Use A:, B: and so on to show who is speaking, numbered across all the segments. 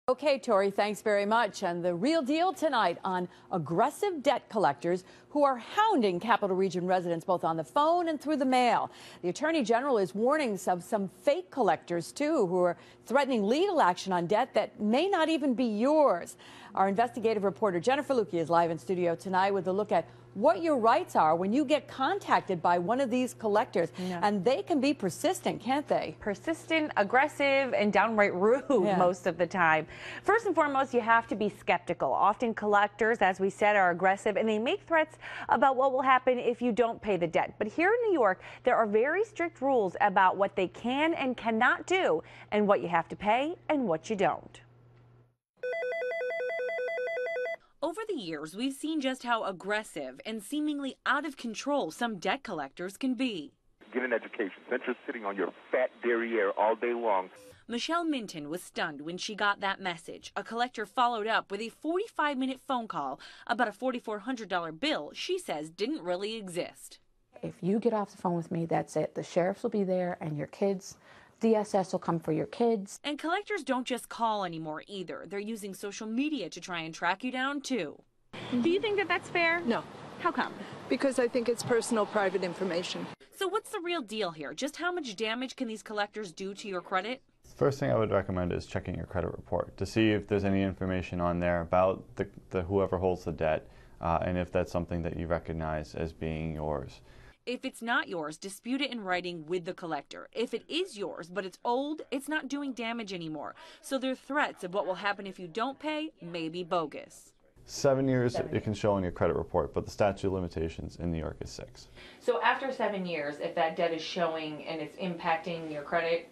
A: Okay, Tori, thanks very much. And the real deal tonight on aggressive debt collectors who are hounding Capital Region residents both on the phone and through the mail. The Attorney General is warning of some fake collectors, too, who are threatening legal action on debt that may not even be yours. Our investigative reporter Jennifer Lewke is live in studio tonight with a look at what your rights are when you get contacted by one of these collectors. Yeah. And they can be persistent, can't they?
B: Persistent, aggressive, and downright rude most of the time. First and foremost, you have to be skeptical. Often collectors, as we said, are aggressive, and they make threats about what will happen if you don't pay the debt. But here in New York, there are very strict rules about what they can and cannot do, and what you have to pay and what you don't. Over the years, we've seen just how aggressive and seemingly out of control some debt collectors can be.
C: Get an education. Since you're sitting on your fat derriere all day long.
B: Michelle Minton was stunned when she got that message. A collector followed up with a 45-minute phone call about a $4,400 bill she says didn't really exist.
D: If you get off the phone with me, that's it. The sheriffs will be there and your kids. DSS will come for your kids.
B: And collectors don't just call anymore either. They're using social media to try and track you down too. Do you think that that's fair?
E: No.
B: How come?
E: Because I think it's personal, private information.
B: So what's the real deal here? Just how much damage can these collectors do to your credit?
F: First thing I would recommend is checking your credit report to see if there's any information on there about the whoever holds the debt and if that's something that you recognize as being yours.
B: If it's not yours, dispute it in writing with the collector. If it is yours, but it's old, it's not doing damage anymore. So their threats of what will happen if you don't pay may be bogus.
F: 7 years it can show on your credit report, but the statute of limitations in New York is 6.
B: So after 7 years, if that debt is showing and it's impacting your credit,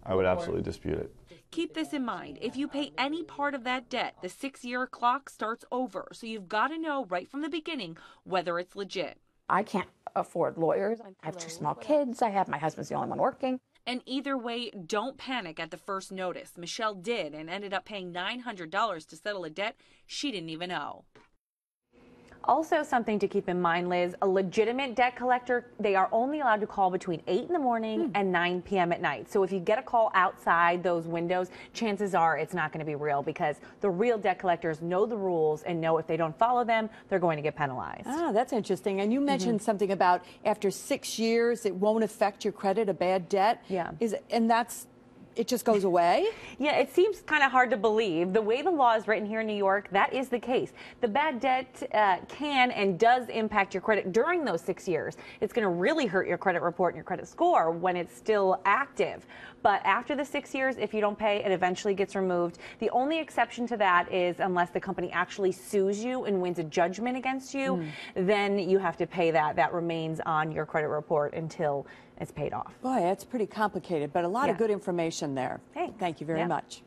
F: I would absolutely dispute it.
B: Keep this in mind. If you pay any part of that debt, the 6-year clock starts over. So you've got to know right from the beginning whether it's legit.
D: I can't afford lawyers. I have 2 small kids. My husband's the only one working.
B: And either way, don't panic at the first notice. Michelle did and ended up paying $900 to settle a debt she didn't even owe. Also something to keep in mind, Liz, a legitimate debt collector, they are only allowed to call between 8 in the morning and 9 p.m. at night. So if you get a call outside those windows, chances are it's not going to be real because the real debt collectors know the rules and know if they don't follow them, they're going to get penalized.
A: Ah, that's interesting. And you mentioned something about after 6 years, it won't affect your credit, a bad debt.
B: Yeah.
A: It just goes away?
B: Yeah, it seems kind of hard to believe. The way the law is written here in New York, that is the case. The bad debt can and does impact your credit during those 6 years. It's going to really hurt your credit report and your credit score when it's still active. But after the 6 years, if you don't pay, it eventually gets removed. The only exception to that is unless the company actually sues you and wins a judgment against you, then you have to pay that. That remains on your credit report until it's paid off.
A: Boy, that's pretty complicated, but a lot of good information there.
B: Hey,
A: thank you very much.